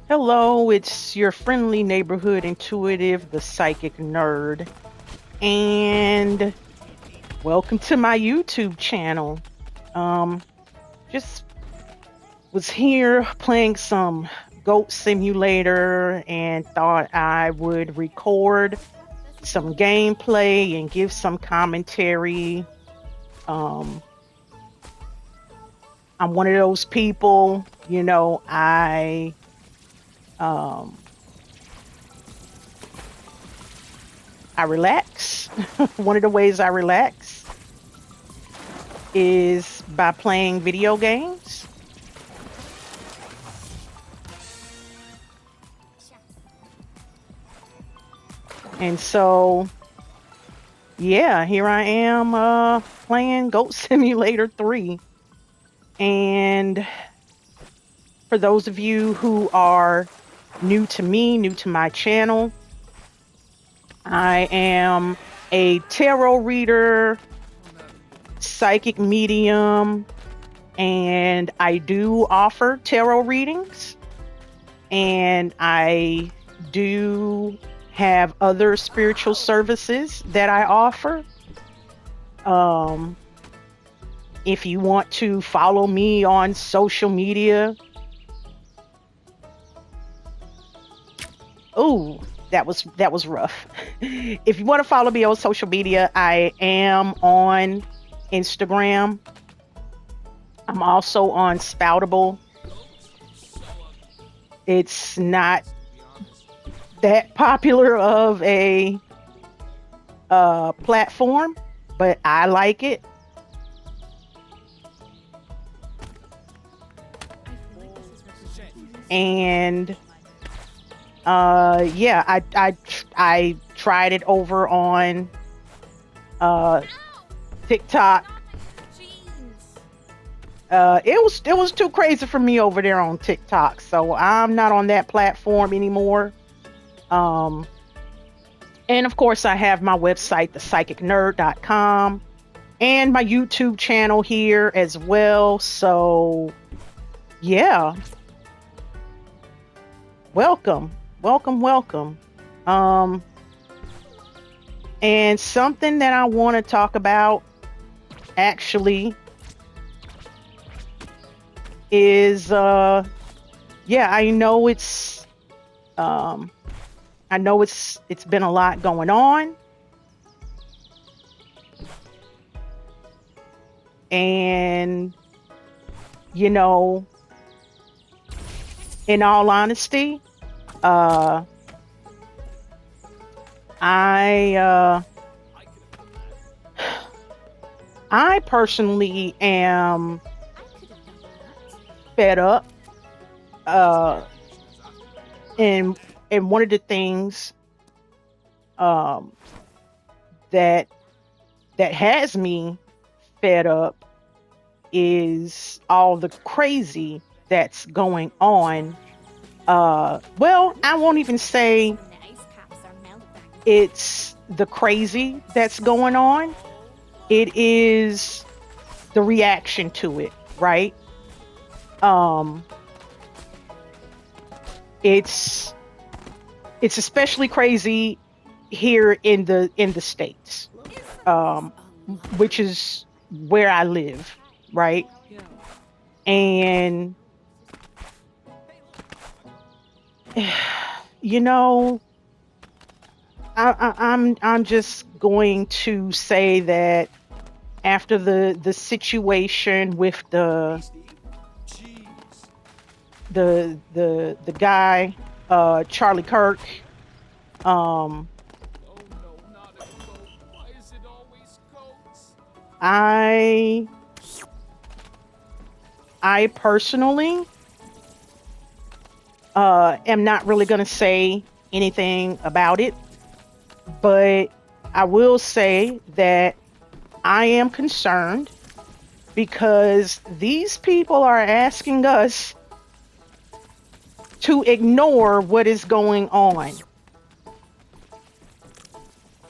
Hello, it's your friendly neighborhood intuitive, the psychic nerd, and welcome to my YouTube channel. Um, just was here playing some Goat Simulator and thought I would record some gameplay and give some commentary. Um, I'm one of those people, um I relax. One of the ways I relax is by playing video games. And so, yeah, here I am playing Goat Simulator 3. And for those of you who are new to me, new to my channel, I am a tarot reader, psychic medium, and I do offer tarot readings. And I do have other spiritual services that I offer. If you want to follow me on social media, oh, that was rough. If you want to follow me on social media, I am on Instagram. I'm also on Spoutable. It's not that popular of a platform, but I like it. And yeah, I tried it over on TikTok. It was too crazy for me over there on TikTok, so I'm not on that platform anymore. Um, and of course, I have my website, thepsychicnerd.com, and my YouTube channel here as well. So yeah, welcome, welcome, welcome. Um, and something that I want to talk about actually is yeah, um I know it's been a lot going on, and you know, in all honesty, uh I I personally am fed up. Uh and one of the things um that has me fed up is all the crazy that's going on. Well, I won't even say it's the crazy that's going on. It is the reaction to it, right? Um, it's especially crazy here in the states, um, which is where I live, right? And you know, I'm just going to say that after the situation with the guy, Charlie Kirk, um I I personally am not really going to say anything about it, but I will say that I am concerned because these people are asking us to ignore what is going on.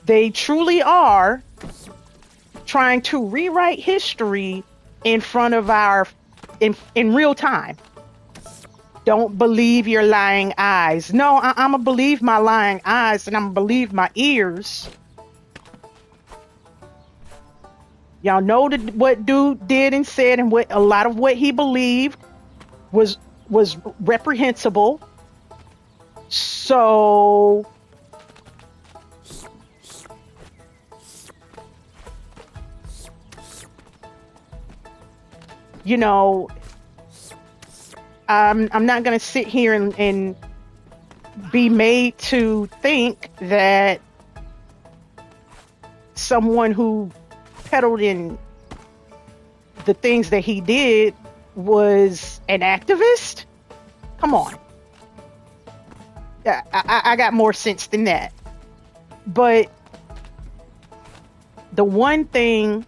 They truly are trying to rewrite history in front of our in real time. Don't believe your lying eyes. No, I'm gonna believe my lying eyes, and I'm gonna believe my ears. Y'all know what dude did and said, and what a lot of what he believed was was reprehensible. So, you know, I'm not gonna sit here and be made to think that someone who peddled in the things that he did was an activist. Come on. I got more sense than that. But the one thing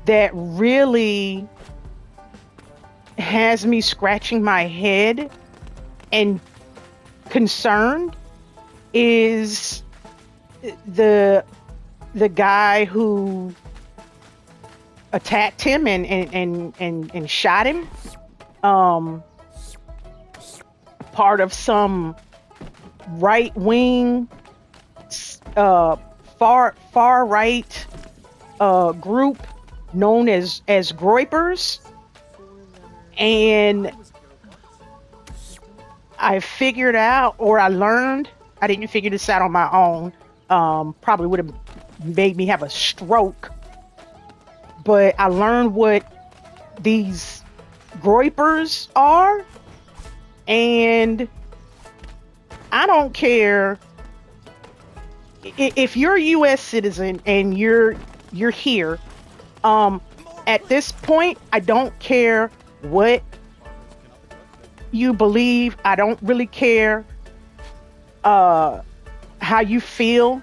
that really has me scratching my head and concerned is the guy who attacked him and shot him. Part of some right wing, far right group known as Groypers, and I figured out, or I learned, I didn't figure this out on my own. Probably would have made me have a stroke, but I learned what these Groypers are, and I don't care if you're a U.S. citizen and you're here. At this point, I don't care what you believe. I don't really care how you feel.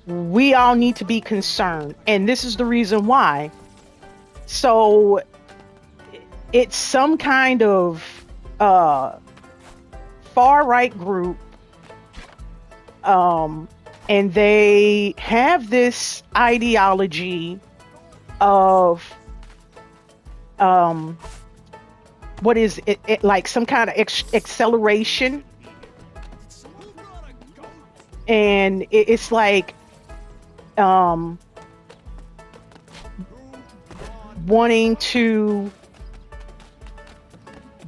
We all need to be concerned, and this is the reason why. So it's some kind of far right group, and they have this ideology of what is it like, some kind of acceleration, and it's like wanting to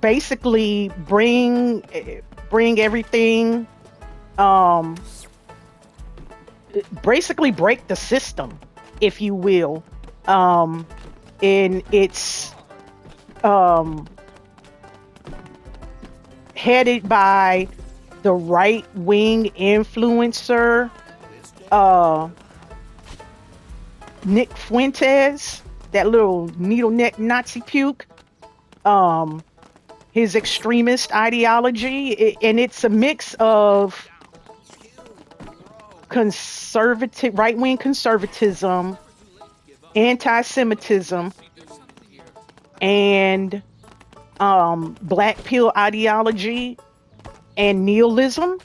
basically bring everything, basically break the system, if you will. And it's headed by the right wing influencer, Nick Fuentes, that little needle neck Nazi puke. His extremist ideology, and it's a mix of conservative, right wing conservatism, anti-Semitism, and black pill ideology and nihilism.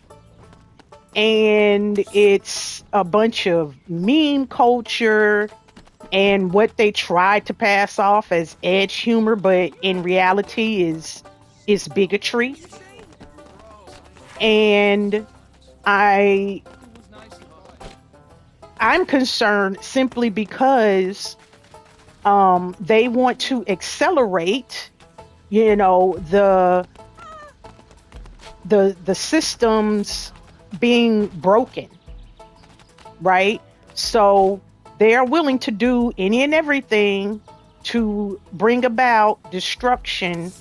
And it's a bunch of meme culture and what they tried to pass off as edge humor, but in reality is bigotry. And I'm concerned simply because they want to accelerate, the systems being broken, right? So they are willing to do any and everything to bring about destruction.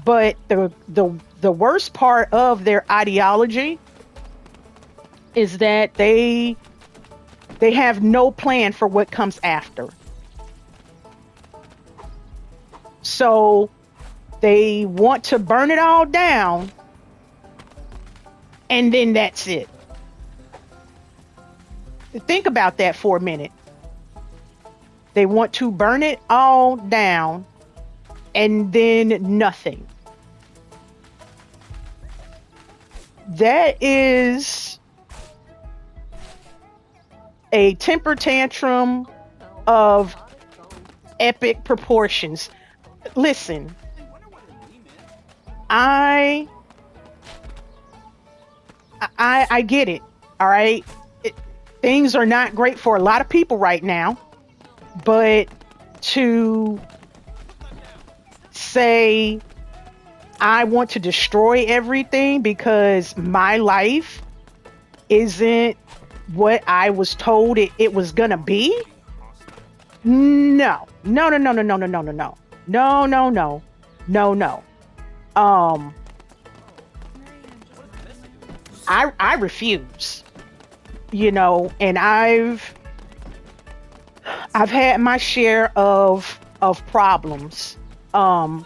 But the worst part of their ideology is that they have no plan for what comes after. So they want to burn it all down, and then that's it. Think about that for a minute. They want to burn it all down, and then nothing. That is a temper tantrum of epic proportions. Listen, I I get it. All right. It, things are not great for a lot of people right now, but to say I want to destroy everything because my life isn't what I was told it was gonna be. No, no, no, no, no, no, no, no, no, no, no, no, no, no, no. Um, I refuse. And I've had my share of problems. Um,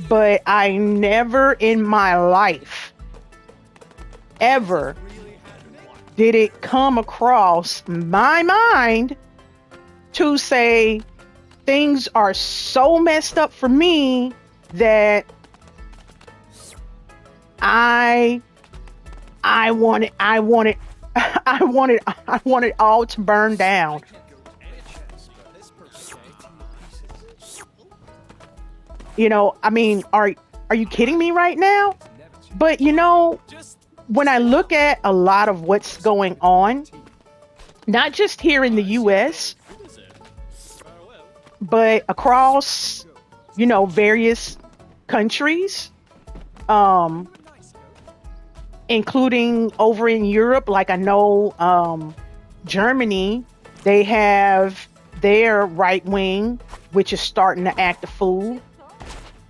but I never in my life ever did it come across my mind to say things are so messed up for me that I I wanted I wanted all to burn down. I mean, are you kidding me right now? But when I look at a lot of what's going on, not just here in the US, but across, various countries, um, including over in Europe, like I know Germany, they have their right wing, which is starting to act a fool.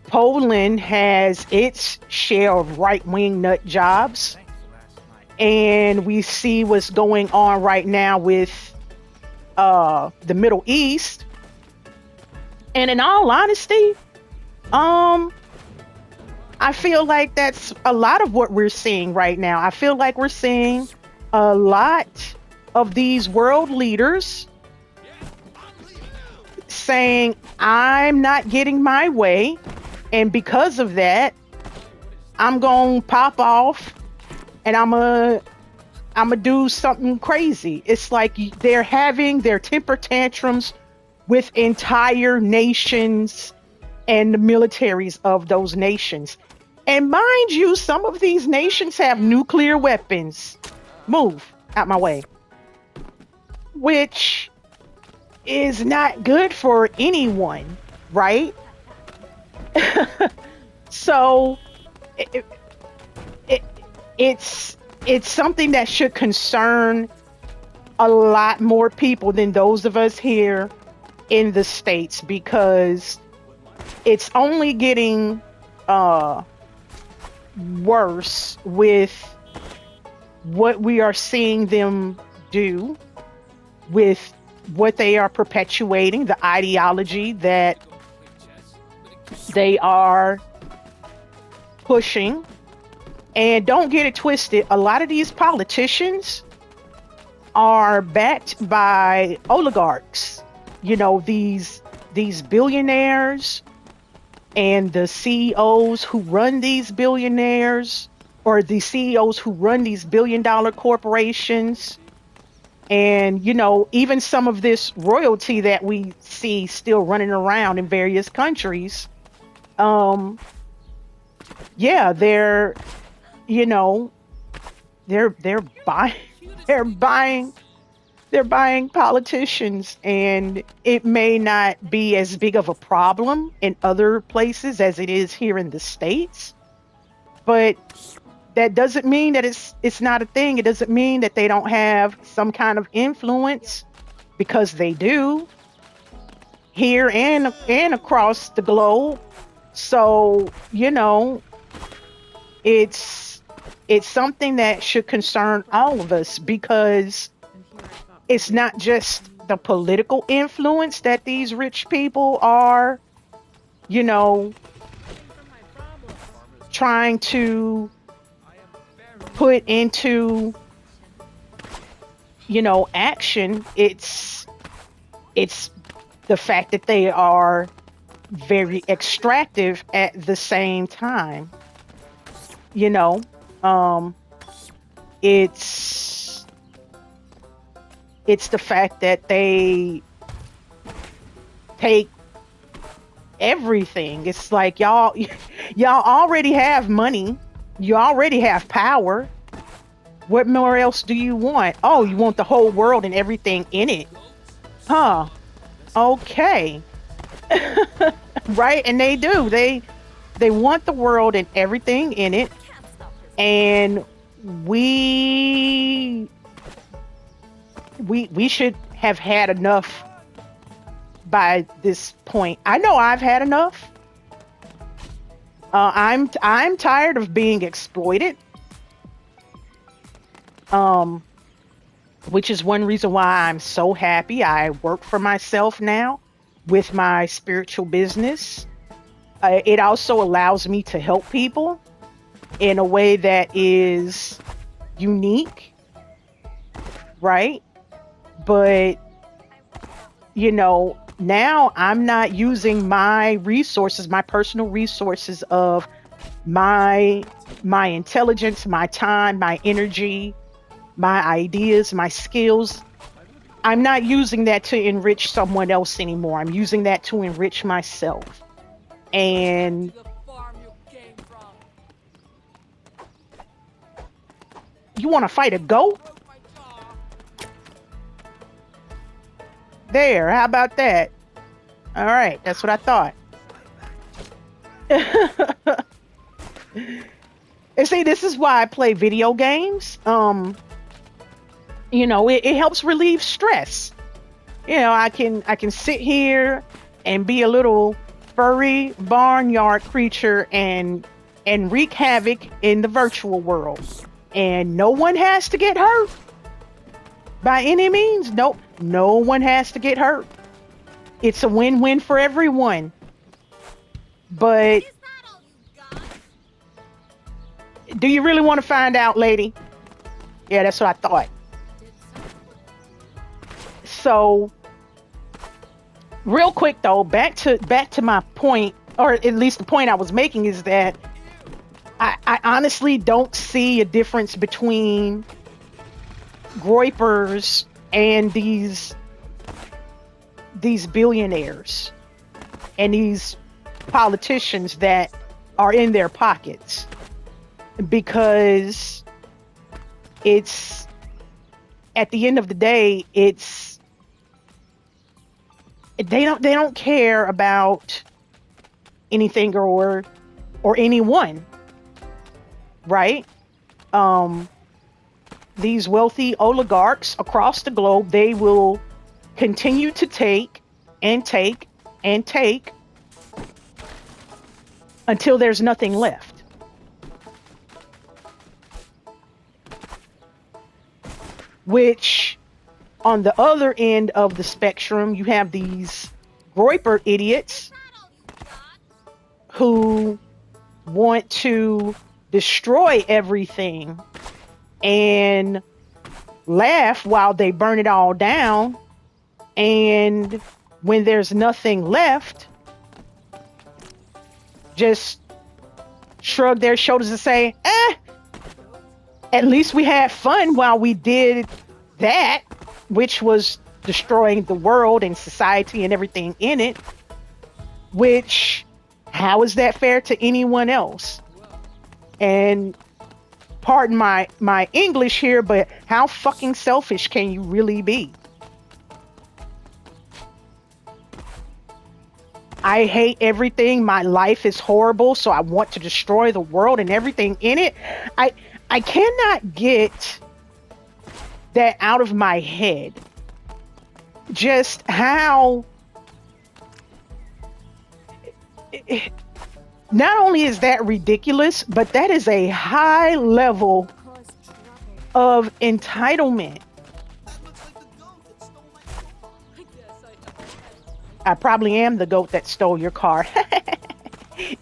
Poland has its share of right wing nut jobs. And we see what's going on right now with the Middle East. And in all honesty, um, I feel like that's a lot of what we're seeing right now. I feel like we're seeing a lot of these world leaders saying, I'm not getting my way. And because of that, I'm going to pop off and I'm gonna do something crazy. It's like they're having their temper tantrums with entire nations and the militaries of those nations. And mind you, some of these nations have nuclear weapons. Move out my way. Which is not good for anyone, right? So it, it, it's something that should concern a lot more people than those of us here in the States, because it's only getting uh worse with what we are seeing them do, with what they are perpetuating, the ideology that they are pushing. And don't get it twisted, a lot of these politicians are backed by oligarchs. These billionaires and the CEOs who run these billionaires, or the CEOs who run these billion-dollar corporations. And even some of this royalty that we see still running around in various countries, um yeah, you know they're buying they're buying they're buying politicians. And it may not be as big of a problem in other places as it is here in the States, but that doesn't mean that it's not a thing. It doesn't mean that they don't have some kind of influence, because they do, here and across the globe. So it's it's something that should concern all of us, because it's not just the political influence that these rich people are, you know, trying to put into, action. It's the fact that they are very extractive at the same time. You know, um, it's it's the fact that they take everything. It's like y'all already have money. You already have power. What more else do you want? Oh, you want the whole world and everything in it. Huh. Okay. Right? And they do. They want the world and everything in it. And we we should have had enough by this point. I know I've had enough. I'm tired of being exploited. Um, which is one reason why I'm so happy I work for myself now with my spiritual business. It also allows me to help people in a way that is unique, right? But now I'm not using my resources, my personal resources of my intelligence, my time, my energy, my ideas, my skills. I'm not using that to enrich someone else anymore. I'm using that to enrich myself. And you want to fight a goat? There, how about that? All right, that's what I thought. And see, this is why I play video games. It helps relieve stress. I can sit here and be a little furry barnyard creature and wreak havoc in the virtual world. And no one has to get hurt by any means. Nope, no one has to get hurt. It's a win-win for everyone. But do you really want to find out, lady? Yeah, that's what I thought. So, real quick though, back to my point, or at least the point I was making, is that I honestly don't see a difference between groypers and these billionaires and these politicians that are in their pockets, because it's, at the end of the day, they don't care about anything or anyone, right? These wealthy oligarchs across the globe, they will continue to take and take and take until there's nothing left. Which, on the other end of the spectrum, you have these Groyper idiots who want to destroy everything and laugh while they burn it all down. And when there's nothing left, just shrug their shoulders and say, at least we had fun while we did that, which was destroying the world and society and everything in it. Which, how is that fair to anyone else? And pardon my English here, but how fucking selfish can you really be? I hate everything. My life is horrible, so I want to destroy the world and everything in it. I cannot get that out of my head. Just how not only is that ridiculous, but that is a high level of entitlement. I probably am the goat that stole your car.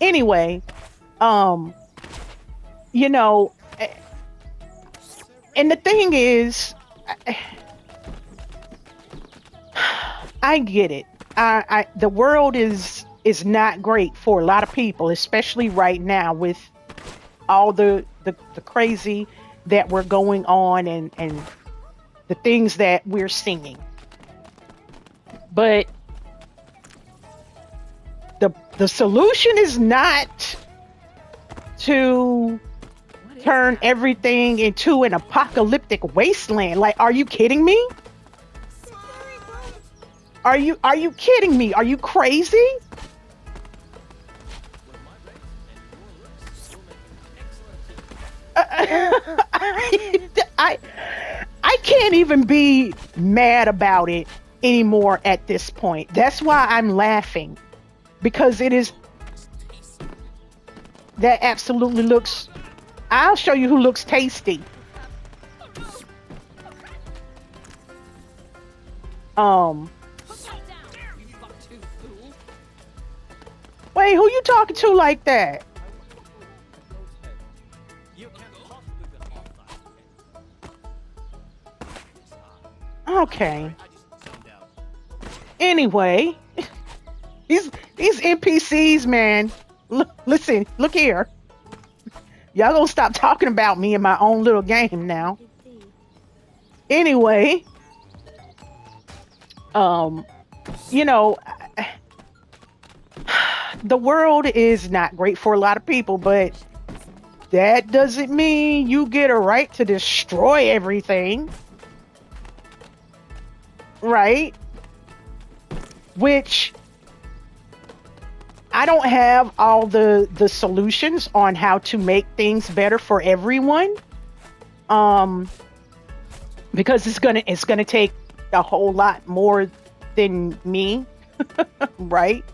Anyway, you know, and the thing is, I get it. The world is not great for a lot of people, especially right now with all the crazy that we're going on and the things that we're seeing. But The solution is not to turn everything into an apocalyptic wasteland. Like, are you kidding me? Are you kidding me? Are you crazy? I I can't even be mad about it anymore at this point. That's why I'm laughing, because it is that absolutely looks. I'll show you who looks tasty. Um, Wait, who you talking to like that? Okay. Anyway, these NPCs, man. Listen, look here. Y'all gonna stop talking about me in my own little game now. Anyway, um, you know, the world is not great for a lot of people, but that doesn't mean you get a right to destroy everything, right? Which I don't have all the solutions on how to make things better for everyone. Um, because it's gonna take a whole lot more than me, right?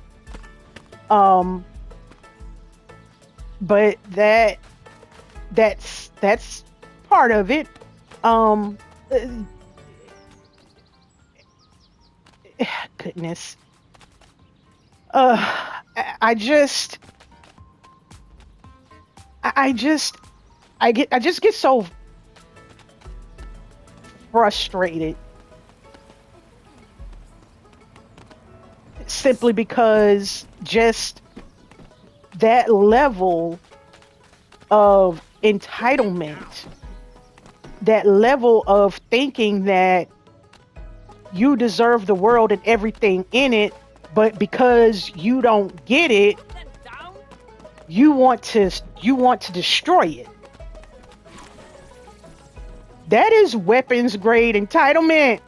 Um, but that's part of it. Um, uh, Goodness. Uh, I just, I just, I just get so frustrated simply because just that level of entitlement, that level of thinking that you deserve the world and everything in it, but because you don't get it, you want to destroy it. That is weapons grade entitlement.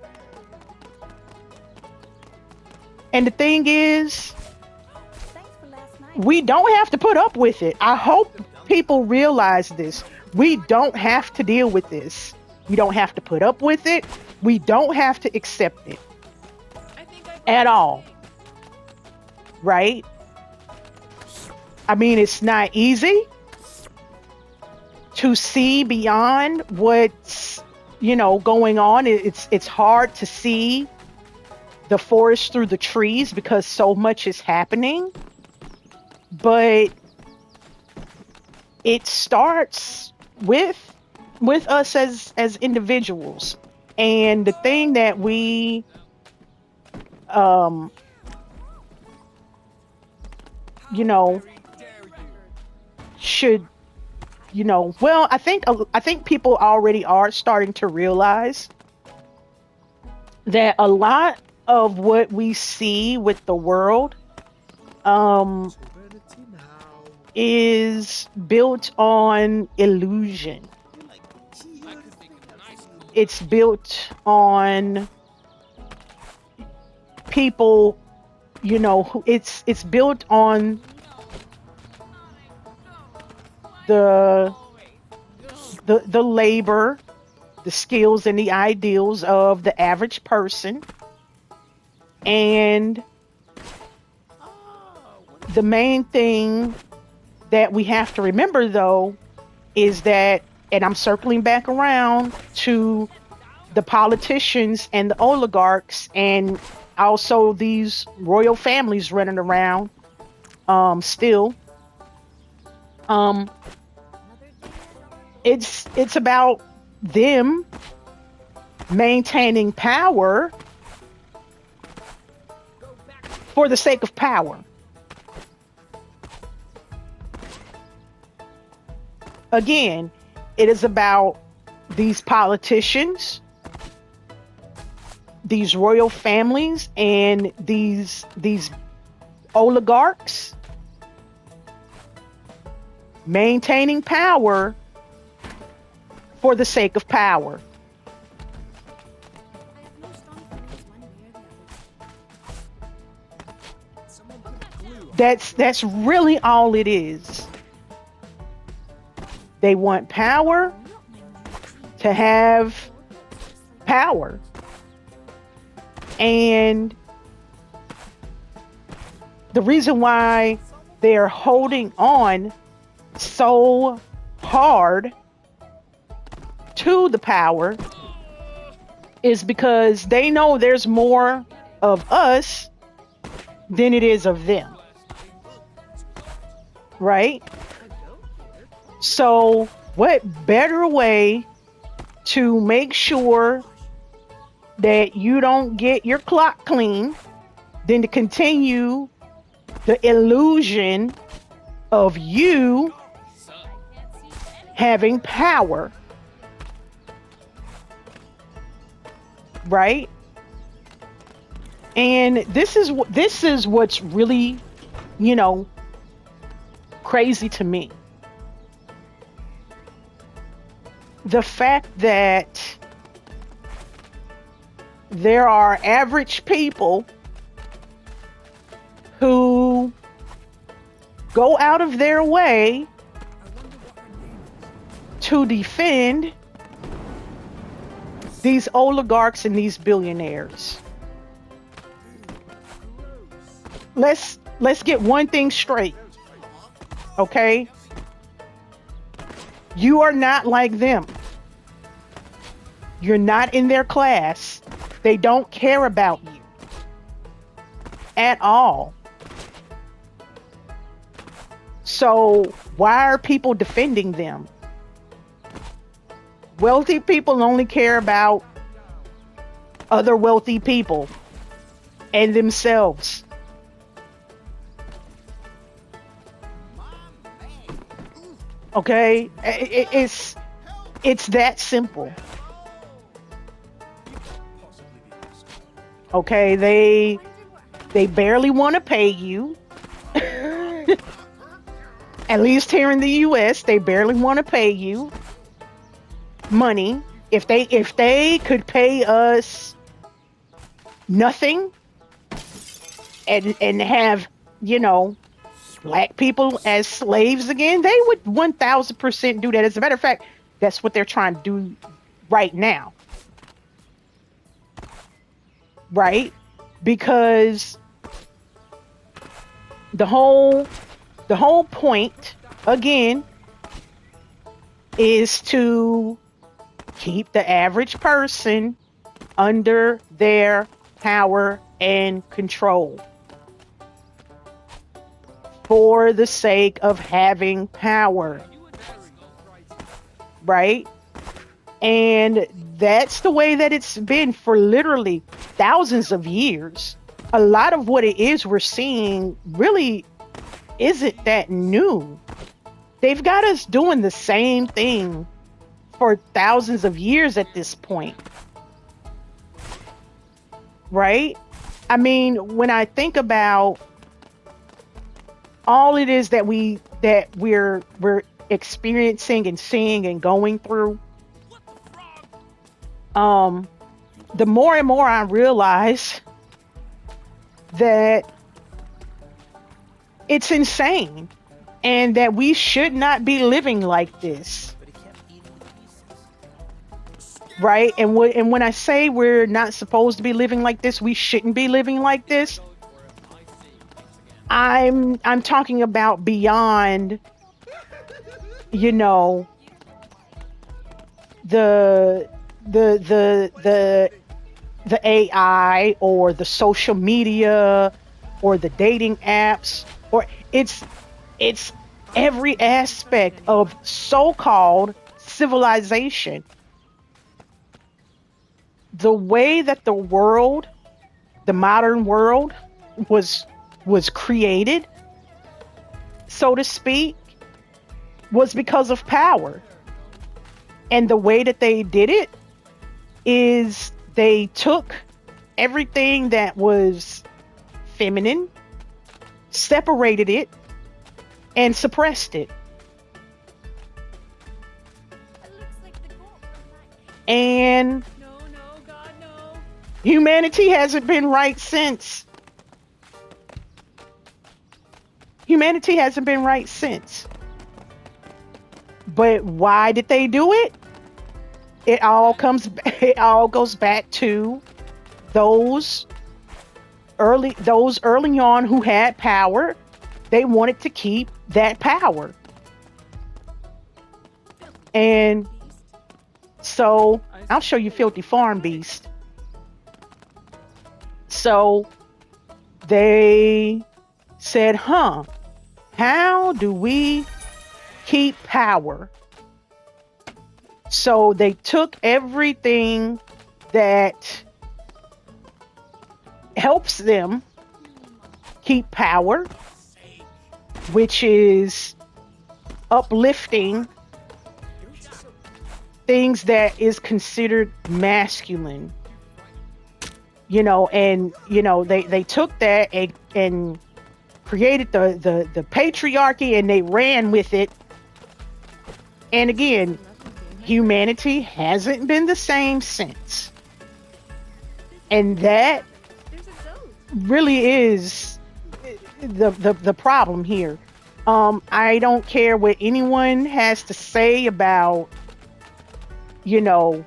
And the thing is, we don't have to put up with it. I hope people realize this. We don't have to deal with this. We don't have to put up with it. We don't have to accept it at all. Right? I mean, it's not easy to see beyond what's, going on. It's hard to see the forest through the trees because so much is happening. But it starts with us as individuals. And the thing that we um you know should well, I think people already are starting to realize that a lot of what we see with the world um is built on illusion. It's built on people, who it's built on the the labor, the skills and the ideals of the average person. And the main thing that we have to remember, though, is that, and I'm circling back around to the politicians and the oligarchs and also these royal families running around still. um it's about them maintaining power for the sake of power. Again, it is about these politicians, these royal families, and these oligarchs maintaining power for the sake of power. That's really all it is. They want power to have power. And the reason why they're holding on so hard to the power is because they know there's more of us than it is of them. Right? So, what better way to make sure that you don't get your clock clean than to continue the illusion of you having power? Right? And this is what's really, crazy to me. The fact that there are average people who go out of their way to defend these oligarchs and these billionaires. Let's get one thing straight. Okay? You are not like them. You're not in their class. They don't care about you at all. So why are people defending them? Wealthy people only care about other wealthy people and themselves. Okay? It's that simple. Okay, they barely want to pay you. At least here in the US, they barely want to pay you money. If they could pay us nothing and have, black people as slaves again, they would 1000% do that. As a matter of fact, that's what they're trying to do right now. Right? Because the whole point, again, is to keep the average person under their power and control for the sake of having power. Right? And that's the way that it's been for literally thousands of years. A lot of what it is we're seeing really isn't that new. They've got us doing the same thing for thousands of years at this point. Right? I mean, when I think about all it is that we're experiencing and seeing and going through, the more and more I realize that it's insane and that we should not be living like this. Right? And when I say we're not supposed to be living like this, we shouldn't be living like this, I'm talking about beyond, the AI or the social media or the dating apps, or it's every aspect of so-called civilization. The way that the modern world was created, so to speak, was because of power. And the way that they did it is they took everything that was feminine, separated it, and suppressed it. And No, no, God, no. humanity hasn't been right since. Humanity hasn't been right since. But why did they do it? It all comes it all goes back to those those early on who had power. They wanted to keep that power. And Beast. so I I'll see. show you Filthy Farm Beast. So they said, huh, how do we keep power? So they took everything that helps them keep power, which is uplifting things that is considered masculine, and they took that and created the patriarchy, and they ran with it. And again, humanity hasn't been the same since. And that There's a goat. really is the problem here. I don't care what anyone has to say about, you know,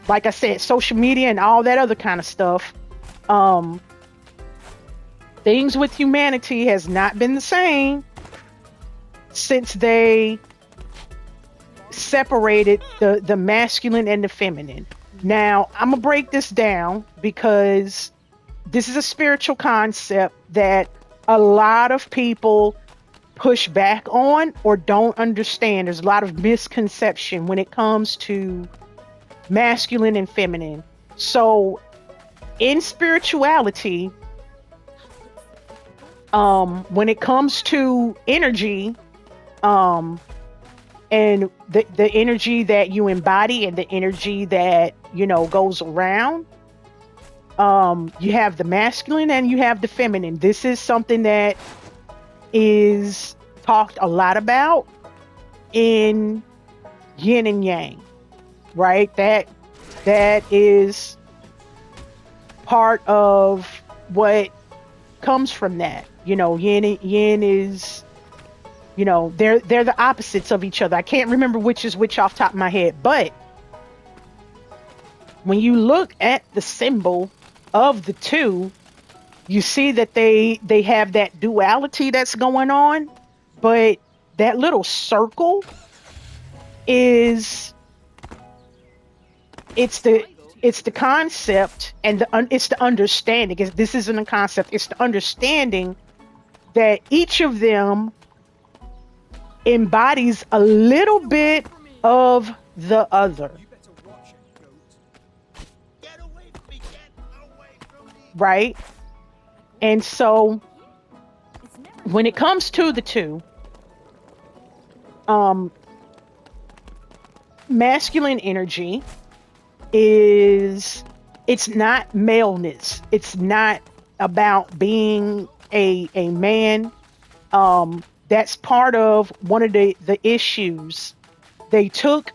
like I said, social media and all that other kind of stuff. Um, Things with humanity has not been the same since they separated the masculine and the feminine. Now, I'm gonna break this down because this is a spiritual concept that a lot of people push back on or don't understand. There's a lot of misconception when it comes to masculine and feminine. So, in spirituality, when it comes to energy, um, and the energy that you embody and the energy that goes around, you have the masculine and you have the feminine. This is something that is talked a lot about in yin and yang, right? That is part of what comes from that. Yin is, they're the opposites of each other. I can't remember which is which off the top of my head, but when you look at the symbol of the two, you see that they have that duality that's going on, but that little circle is it's the it's the concept, and it's the understanding. This isn't a concept, it's the understanding that each of them embodies a little bit of the other, right? And so when it comes to the two, um masculine energy is, it's not maleness, it's not about being a man. That's part of one of the issues. They took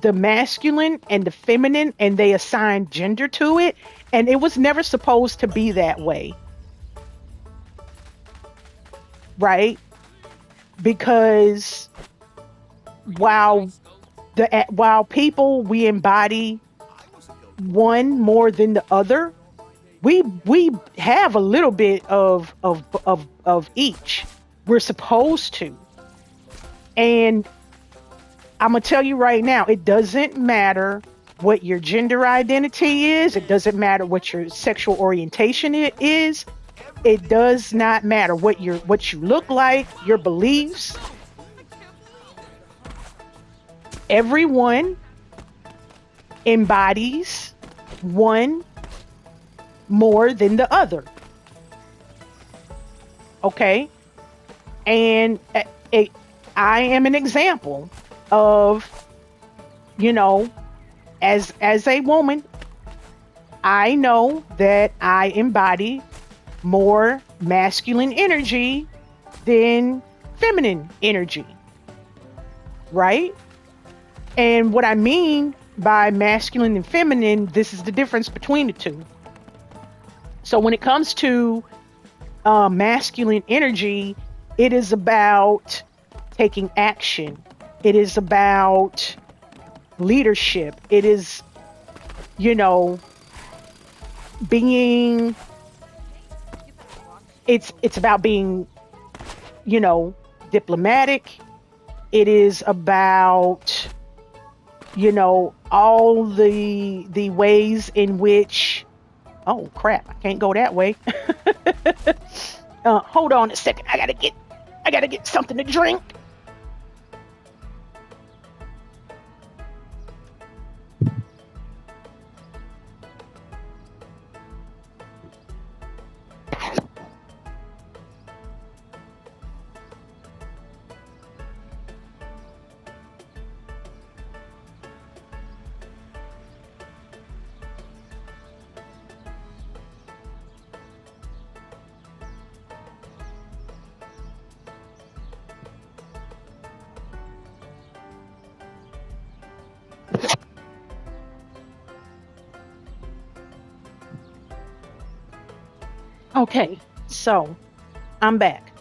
the masculine and the feminine and they assigned gender to it, and it was never supposed to be that way, right? Because while while people, we embody one more than the other, we have a little bit of each. We're supposed to. And I'm gonna tell you right now, it doesn't matter what your gender identity is, it doesn't matter what your sexual orientation is, it does not matter what you look like, your beliefs. Everyone embodies one more than the other. Okay? And I am an example of, you know, as a woman, I know that I embody more masculine energy than feminine energy, right? And what I mean by masculine and feminine, this is the difference between the two. So when it comes to masculine energy, it is about taking action. It is about leadership. It is, you know, being it's about being, you know, diplomatic. It is about, you know, all the ways in which, oh crap, I can't go that way. Hold on a second. I gotta get something to drink. Okay, so I'm back.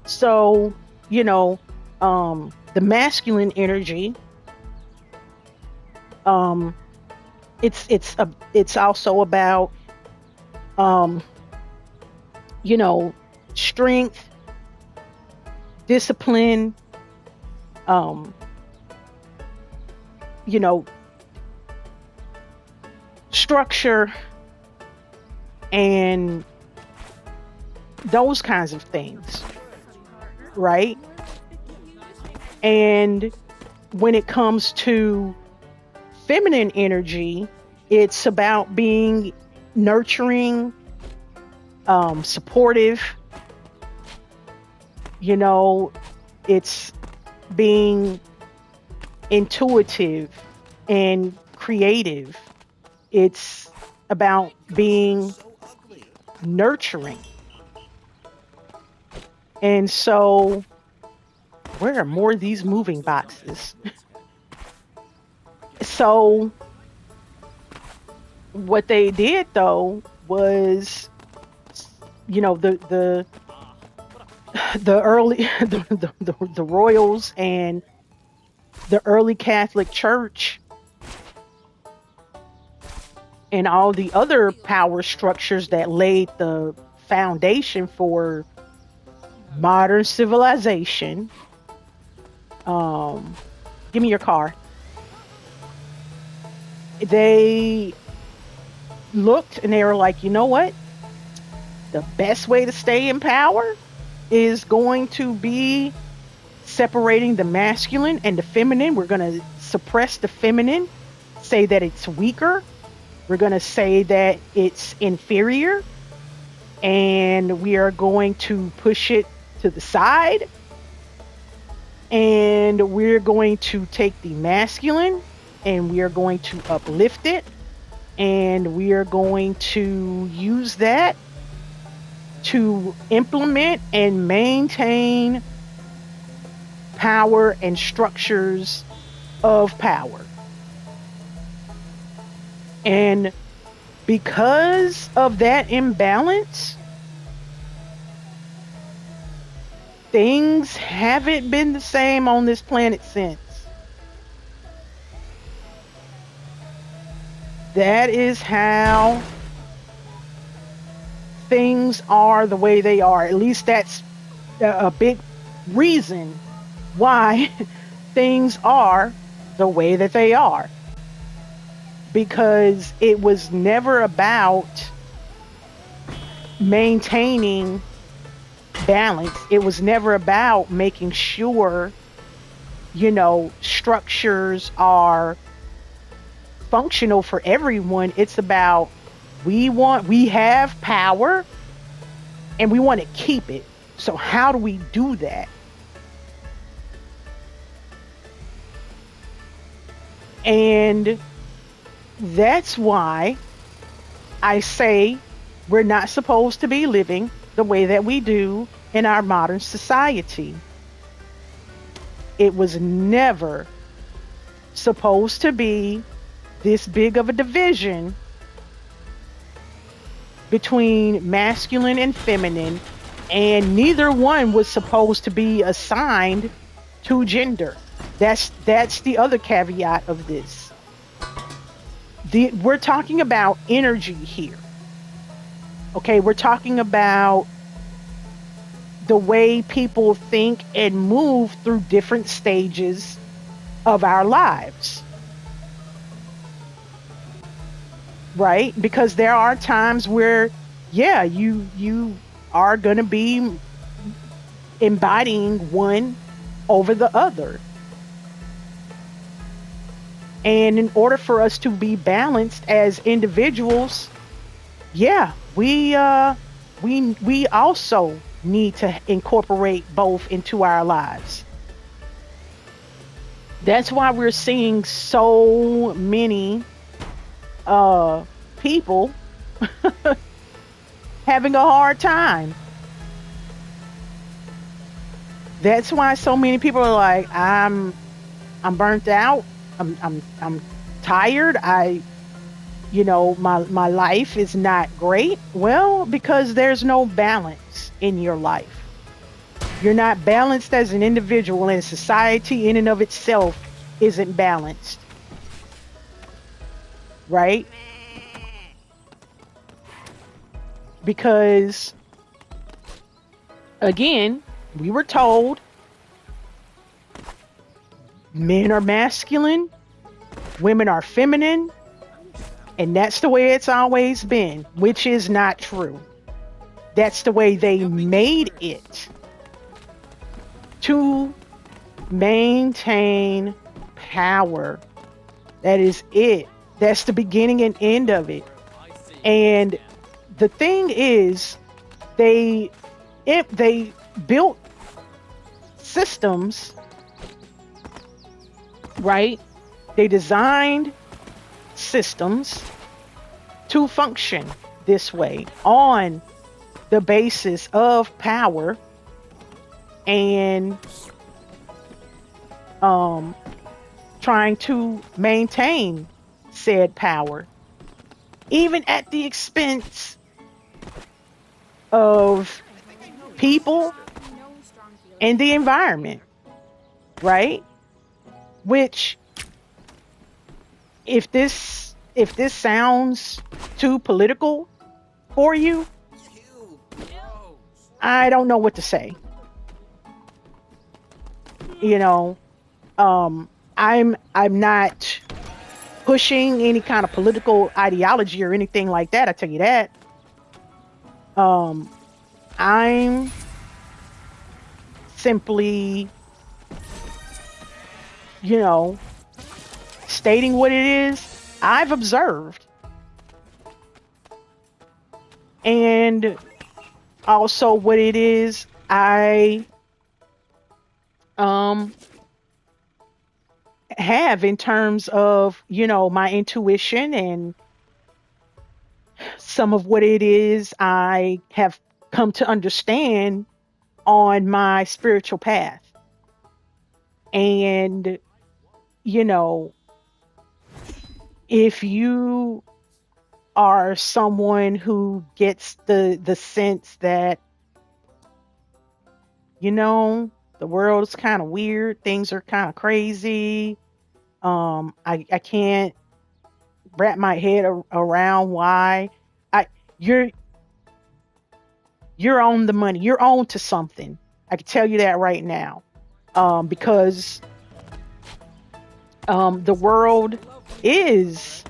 So, you know, the masculine energy, um, it's also about, um, you know, strength, discipline, um, you know, structure, and those kinds of things, right? And when it comes to feminine energy, it's about being nurturing, supportive, you know, it's being intuitive and creative. It's about being nurturing. And so, where are more of these moving boxes? So, what they did though was, you know, the early the royals and the early Catholic Church and all the other power structures that laid the foundation for modern civilization. Um, Give me your car. They looked and they were like, you know what? The best way to stay in power is going to be separating the masculine and the feminine. We're going to suppress the feminine, say that it's weaker. We're going to say that it's inferior, and we are going to push it to the side. And we're going to take the masculine and we are going to uplift it. And we are going to use that to implement and maintain power and structures of power. And because of that imbalance, things haven't been the same on this planet since. That is how things are the way they are. At least that's a big reason why things are the way that they are. Because it was never about maintaining balance. It was never about making sure, you know, structures are functional for everyone. It's about we have power and we want to keep it. So how do we do that? And that's why I say we're not supposed to be living the way that we do in our modern society. It was never supposed to be this big of a division between masculine and feminine, and neither one was supposed to be assigned to gender. That's the other caveat of this. We're talking about energy here. Okay, we're talking about the way people think and move through different stages of our lives. Right? Because there are times where, yeah, you are going to be embodying one over the other. And in order for us to be balanced as individuals, yeah, we also need to incorporate both into our lives. That's why we're seeing so many people having a hard time. That's why so many people are like, I'm burnt out. I'm tired. My life is not great. Well, because there's no balance in your life. You're not balanced as an individual, and society in and of itself isn't balanced. Right? Because, again, we were told men are masculine, women are feminine, and that's the way it's always been, which is not true. That's the way they made it to maintain power. That is it. That's the beginning and end of it. And the thing is, they built systems, right? They designed systems to function this way on the basis of power and trying to maintain said power, even at the expense of people and the environment, right? Which, if this sounds too political for you, I don't know what to say. You know, I'm not pushing any kind of political ideology or anything like that. I tell you that. I'm simply, stating what it is I've observed, and also what it is I have in terms of, my intuition and some of what it is I have come to understand on my spiritual path. And, if you are someone who gets the sense that, the world's kind of weird, things are kind of crazy, I can't wrap my head around why I you're on the money. You're on to something. I can tell you that right now. Because the world is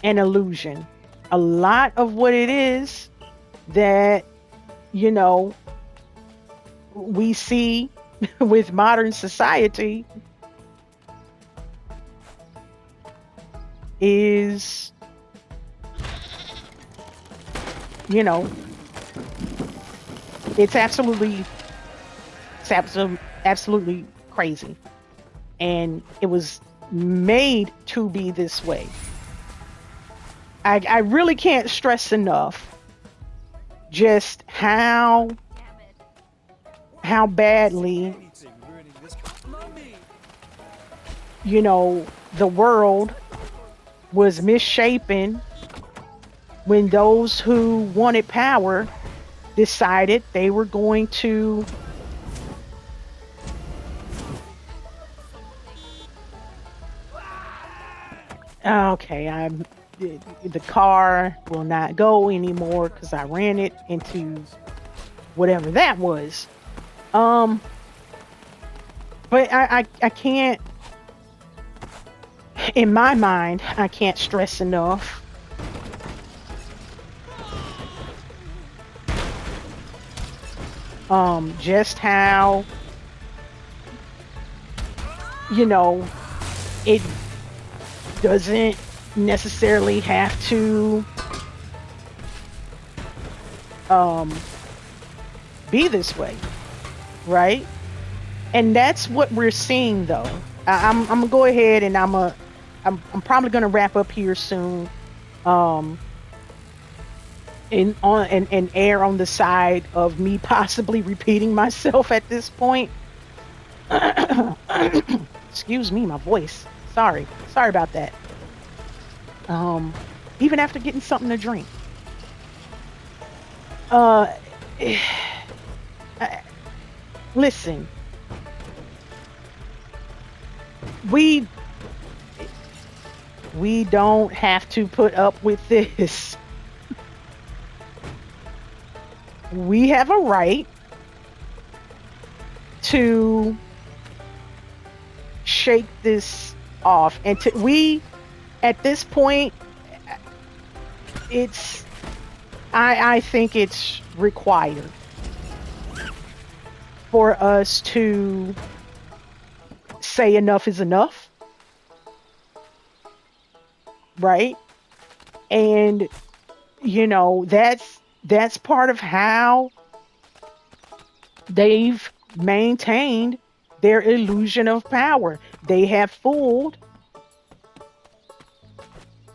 an illusion. A lot of what it is that, we see with modern society is, it's absolutely crazy. And it was made to be this way. I really can't stress enough just how badly you know, the world was misshapen when those who wanted power decided they were going to, okay, the car will not go anymore because I ran it into whatever that was. Um, but I can't, in my mind, I can't stress enough just how, you know, it doesn't necessarily have to um be this way, right? And that's what we're seeing though. I'm gonna go ahead and I'm probably gonna wrap up here soon. Um and err on the side of me possibly repeating myself at this point. Excuse me, my voice. Sorry about that. Um, Even after getting something to drink. Uh, Listen, we we don't have to put up with this. We have a right to shake this off, and to we at this point, it's I think it's required for us to say enough is enough, right? And that's part of how they've maintained their illusion of power. They have fooled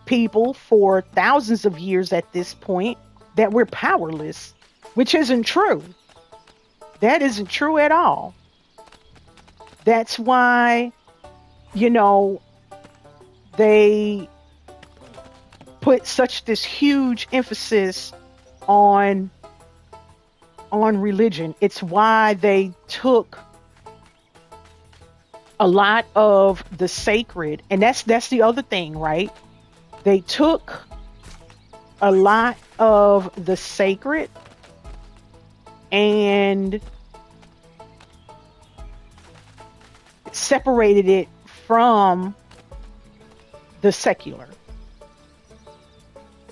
people for thousands of years at this point that we're powerless, which isn't true. That isn't true at all. That's why, you know, they put such this huge emphasis on religion. It's why they took a lot of the sacred, and that's the other thing, right? They took a lot of the sacred and separated it from the secular,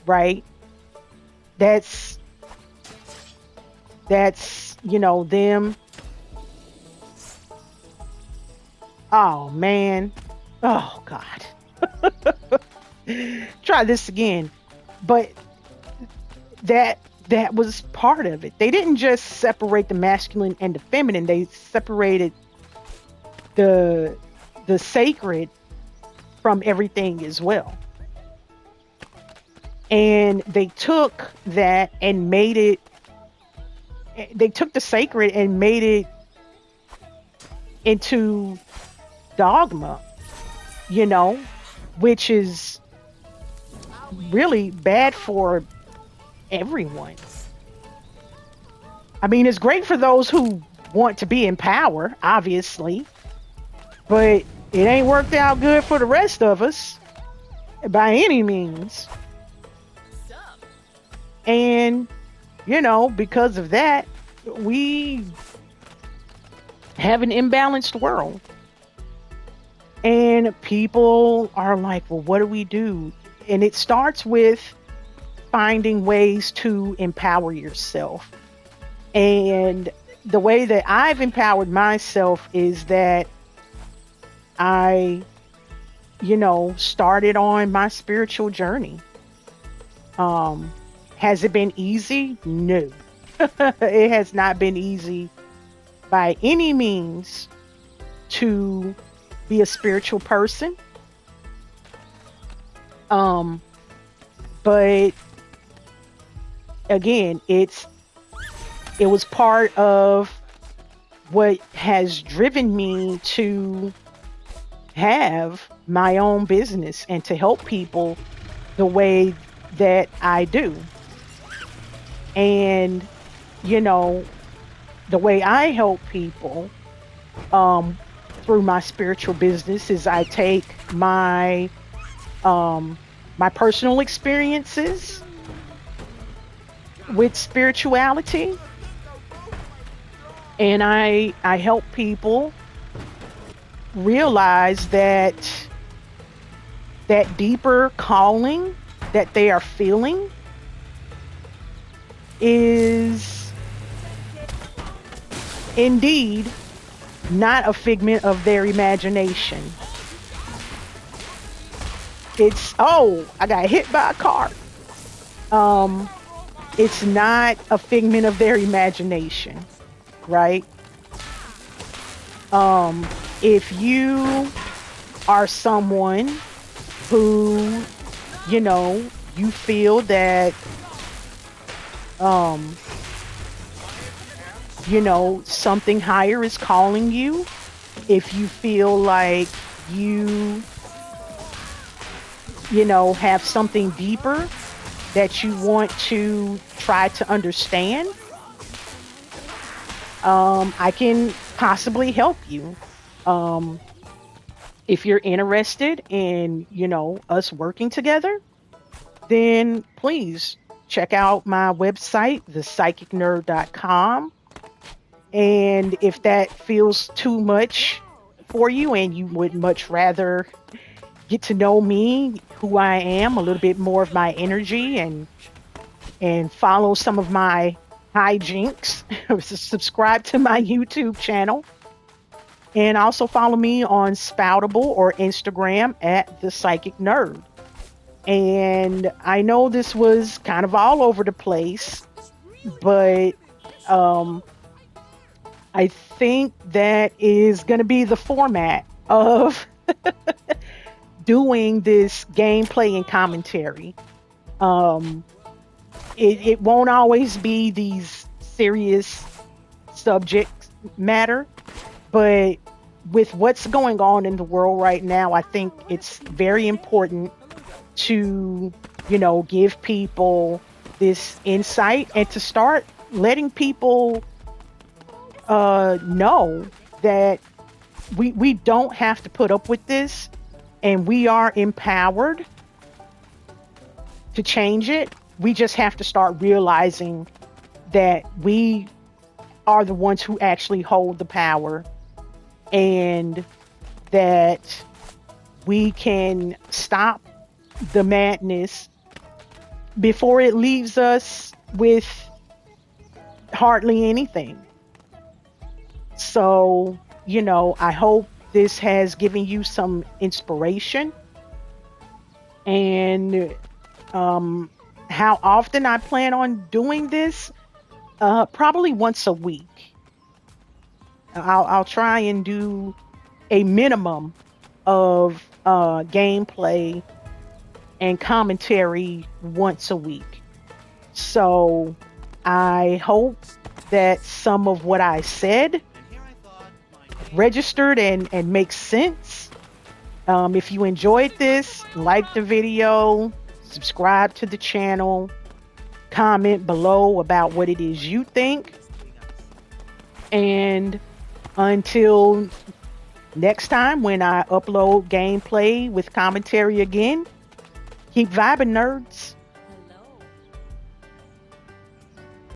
right? That's them. Oh man. Oh God. Try this again. But that was part of it. They didn't just separate the masculine and the feminine. They separated the sacred from everything as well. And they took that and made it, they took the sacred and made it into dogma, which is really bad for everyone. I mean, it's great for those who want to be in power, obviously, but it ain't worked out good for the rest of us by any means. And, because of that, we have an imbalanced world. And people are like, well, what do we do? And it starts with finding ways to empower yourself. And the way that I've empowered myself is that I, started on my spiritual journey. Has it been easy? No. It has not been easy by any means to be a spiritual person. But again, it was part of what has driven me to have my own business and to help people the way that I do. And, you know, the way I help people um, through my spiritual business is I take um, my personal experiences with spirituality, and I help people realize that that deeper calling that they are feeling is indeed not a figment of their imagination. It's, oh, I got hit by a car. Um, it's not a figment of their imagination, right? Um, if you are someone who, you know, you feel that, um, you know, something higher is calling you, if you feel like you, you know, have something deeper that you want to try to understand, I can possibly help you. Um, if you're interested in, you know, us working together, then please check out my website, thepsychicnerd.com. And if that feels too much for you and you would much rather get to know me, who I am, a little bit more of my energy, and follow some of my hijinks, subscribe to my YouTube channel, and also follow me on Spoutable or Instagram at the Psychic Nerd. And I know this was kind of all over the place, but um, I think that is going to be the format of doing this gameplay and commentary. Um, it won't always be these serious subject matter, but with what's going on in the world right now, I think it's very important to, you know, give people this insight and to start letting people know that we don't have to put up with this, and we are empowered to change it. We just have to start realizing that we are the ones who actually hold the power, and that we can stop the madness before it leaves us with hardly anything. So, you know, I hope this has given you some inspiration. And how often I plan on doing this? Probably once a week. I'll try and do a minimum of gameplay and commentary once a week. So I hope that some of what I said registered and makes sense. If you enjoyed this, like the video, subscribe to the channel, comment below about what it is you think. And until next time, when I upload gameplay with commentary again, keep vibing, nerds.